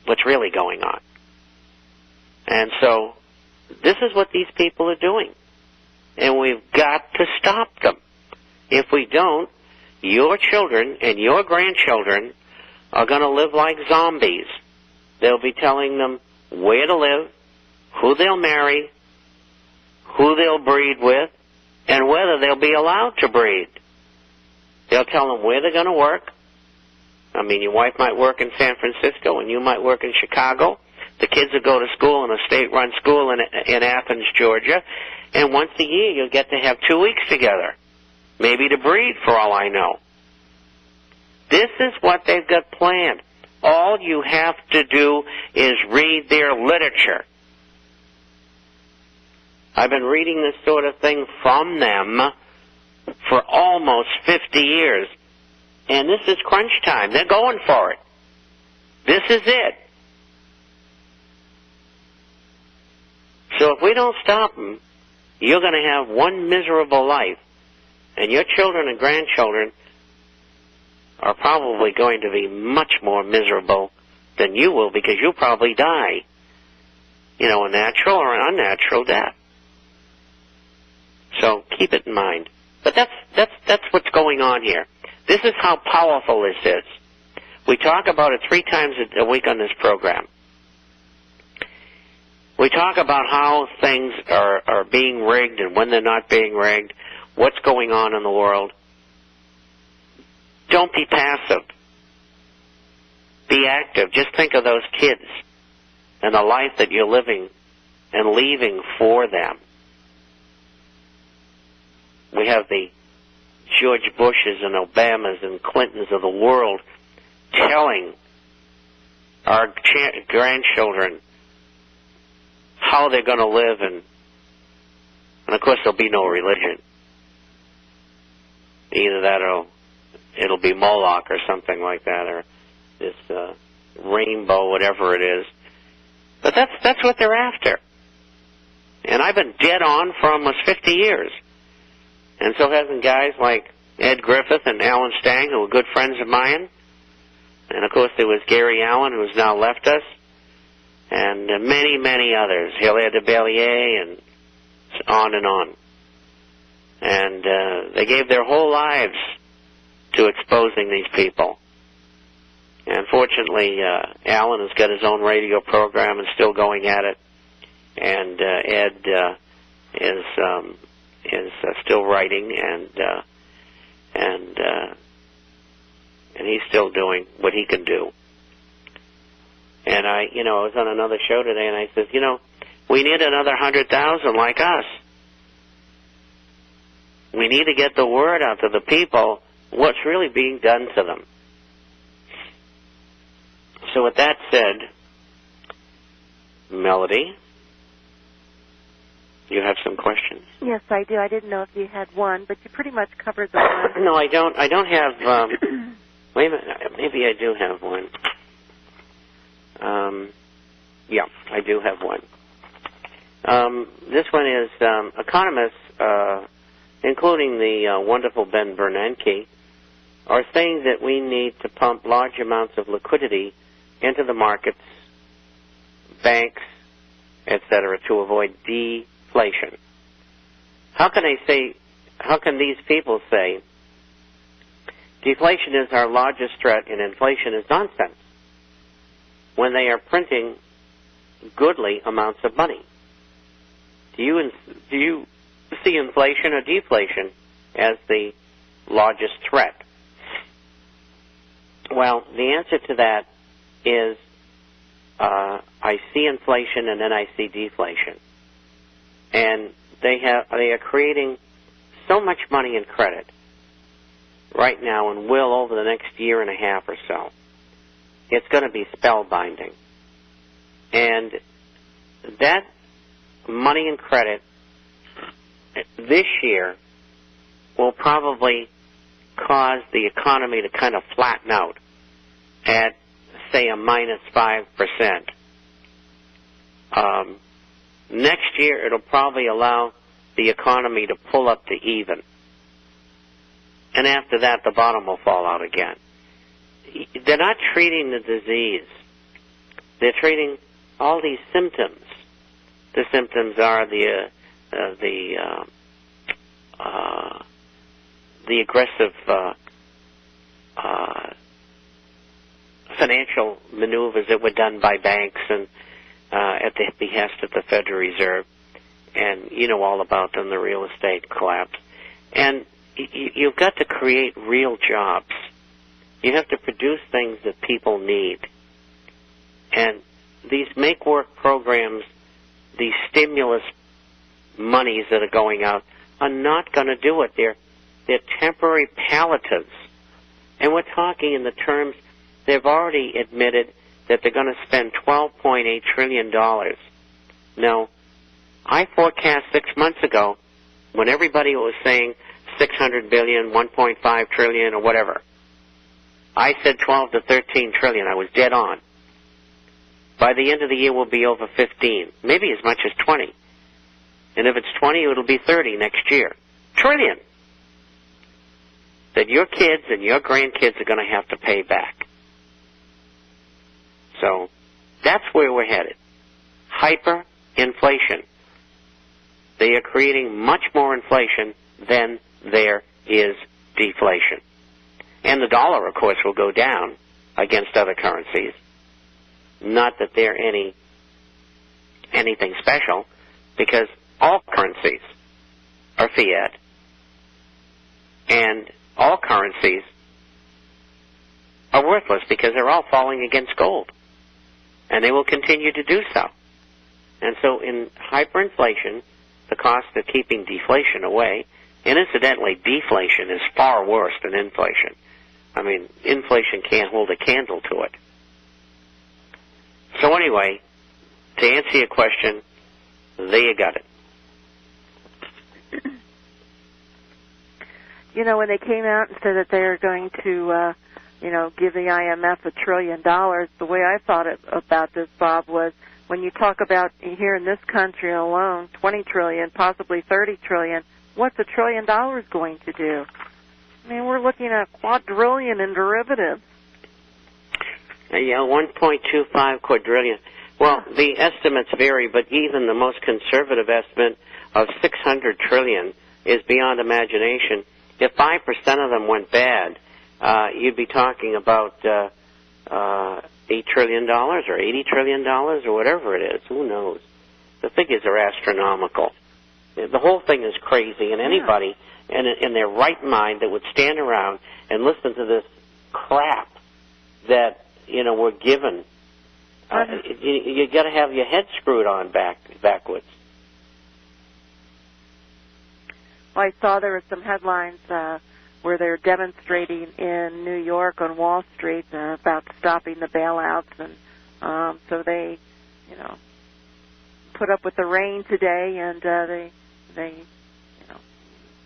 what's really going on. And so this is what these people are doing. And we've got to stop them. If we don't, your children and your grandchildren are going to live like zombies. They'll be telling them where to live, who they'll marry, who they'll breed with, and whether they'll be allowed to breed. They'll tell them where they're going to work. I mean, your wife might work in San Francisco and you might work in Chicago. The kids will go to school in a state-run school in Athens, Georgia, and once a year you'll get to have 2 weeks together, maybe to breed for all I know. This is what they've got planned. All you have to do is read their literature. I've been reading this sort of thing from them for almost 50 years, and this is crunch time. They're going for it. This is it. So if we don't stop them, you're going to have one miserable life, and your children and grandchildren are probably going to be much more miserable than you will, because you'll probably die, a natural or an unnatural death. So keep it in mind. But that's what's going on here. This is how powerful this is. We talk about it 3 times a week on this program. We talk about how things are being rigged and when they're not being rigged, what's going on in the world. Don't be passive. Be active. Just think of those kids and the life that you're living and leaving for them. We have the George Bushes and Obamas and Clintons of the world telling our grandchildren how they're going to live, and of course there'll be no religion. Either that or it'll be Moloch or something like that, or this rainbow, whatever it is. But that's what they're after. And I've been dead on for almost 50 years. And so hasn't guys like Ed Griffith and Alan Stang, who were good friends of mine. And of course there was Gary Allen, who's now left us. And many, many others, Hilaire de Bellier, and on and on. And they gave their whole lives to exposing these people. And fortunately, Alan has got his own radio program and still going at it. And Ed is still writing, and he's still doing what he can do. And I was on another show today, and I said, we need another 100,000 like us. We need to get the word out to the people what's really being done to them. So with that said, Melody, you have some questions? Yes, I do. I didn't know if you had one, but you pretty much covered the one. No, I don't. I don't have. Wait a minute. Maybe I do have one. Yeah, I do have one. This one is economists, including the wonderful Ben Bernanke, are saying that we need to pump large amounts of liquidity into the markets, banks, etc., to avoid deflation. How can these people say deflation is our largest threat and inflation is nonsense when they are printing goodly amounts of money? Do you see inflation or deflation as the largest threat? Well, the answer to that is I see inflation and then I see deflation. And they are creating so much money in credit right now and will over the next year and a half or so. It's going to be spellbinding. And that money in credit this year will probably cause the economy to kind of flatten out at, say, a -5%. Next year, it'll probably allow the economy to pull up to even. And after that, the bottom will fall out again. They're not treating the disease. They're treating all these symptoms. The symptoms are the aggressive financial maneuvers that were done by banks and at the behest of the Federal Reserve, and you know all about them, the real estate collapse. And you've got to create real jobs. You have to produce things that people need. And these make-work programs, these stimulus monies that are going out, are not going to do it. They're temporary palliatives. And we're talking in the terms, they've already admitted that they're going to spend $12.8 trillion. Now, I forecast 6 months ago, when everybody was saying $600 billion, $1.5 trillion, or whatever, I said 12 to 13 trillion. I was dead on. By the end of the year, we'll be over 15, maybe as much as 20. And if it's 20, it'll be 30 next year. Trillion that your kids and your grandkids are going to have to pay back. So that's where we're headed. Hyperinflation. They are creating much more inflation than there is deflation. And the dollar, of course, will go down against other currencies. Not that they're anything special, because all currencies are fiat, and all currencies are worthless because they're all falling against gold, and they will continue to do so. And so in hyperinflation, the cost of keeping deflation away, and incidentally, deflation is far worse than inflation. I mean, inflation can't hold a candle to it. So anyway, to answer your question, there you got it. You know, when they came out and said that they were going to, give the IMF $1 trillion, the way I thought about this, Bob, was when you talk about here in this country alone, 20 trillion, possibly 30 trillion, what's $1 trillion going to do? I mean, we're looking at quadrillion in derivatives. Yeah, 1.25 quadrillion. Well, the estimates vary, but even the most conservative estimate of 600 trillion is beyond imagination. If 5% of them went bad, you'd be talking about $8 trillion or $80 trillion or whatever it is. Who knows? The figures are astronomical. The whole thing is crazy, and anybody in their right mind that would stand around and listen to this crap that we're given, you got to have your head screwed on backwards. Well, I saw there were some headlines where they're demonstrating in New York on Wall Street about stopping the bailouts, and so they, put up with the rain today, and they.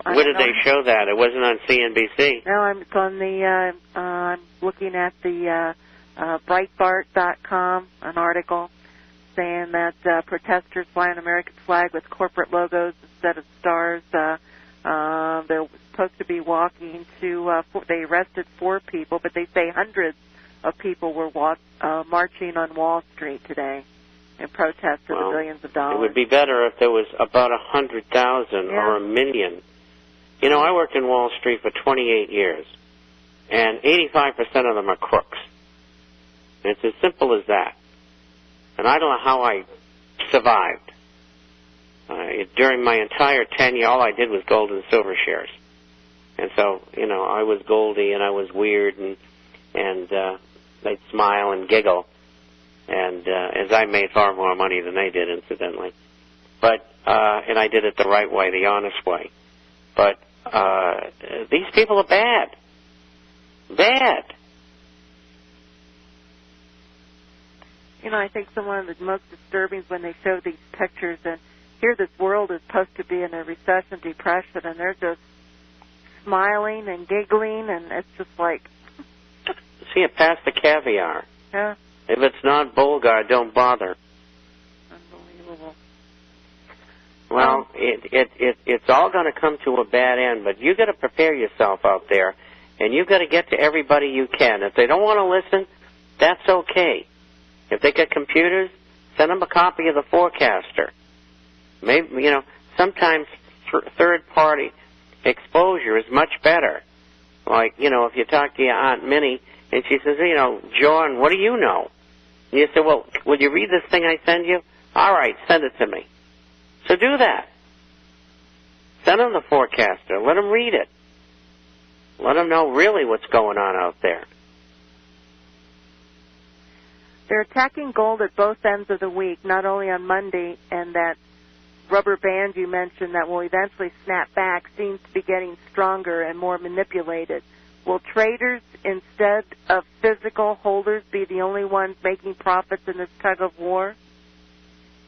Where did they show that? It wasn't on CNBC. No, it's on the. I'm looking at the Breitbart.com, an article saying that protesters fly an American flag with corporate logos instead of stars. They're supposed to be walking to. They arrested 4 people, but they say hundreds of people were marching on Wall Street today in protest of the billions of dollars. It would be better if there was about 100,000 or 1 million. I worked in Wall Street for 28 years, and 85% of them are crooks. And it's as simple as that. And I don't know how I survived. During my entire tenure, all I did was gold and silver shares. And so, I was Goldie, and I was weird, and they'd smile and giggle. And as I made far more money than they did, incidentally. But, and I did it the right way, the honest way. But these people are bad. Bad. I think one of the most disturbing is when they show these pictures, and here this world is supposed to be in a recession, depression, and they're just smiling and giggling, and it's just like... See it past the caviar. Yeah. If it's not Bulgar, don't bother. Unbelievable. Well, it's all going to come to a bad end, but you got to prepare yourself out there, and you got to get to everybody you can. If they don't want to listen, that's okay. If they got computers, send them a copy of the forecaster. Maybe, sometimes third-party exposure is much better. Like, if you talk to your Aunt Minnie, and she says, John, what do you know? And you say, well, will you read this thing I send you? All right, send it to me. So do that. Send them the forecaster. Let them read it. Let them know really what's going on out there. They're attacking gold at both ends of the week, not only on Monday, and that rubber band you mentioned that will eventually snap back seems to be getting stronger and more manipulated. Will traders, instead of physical holders, be the only ones making profits in this tug of war?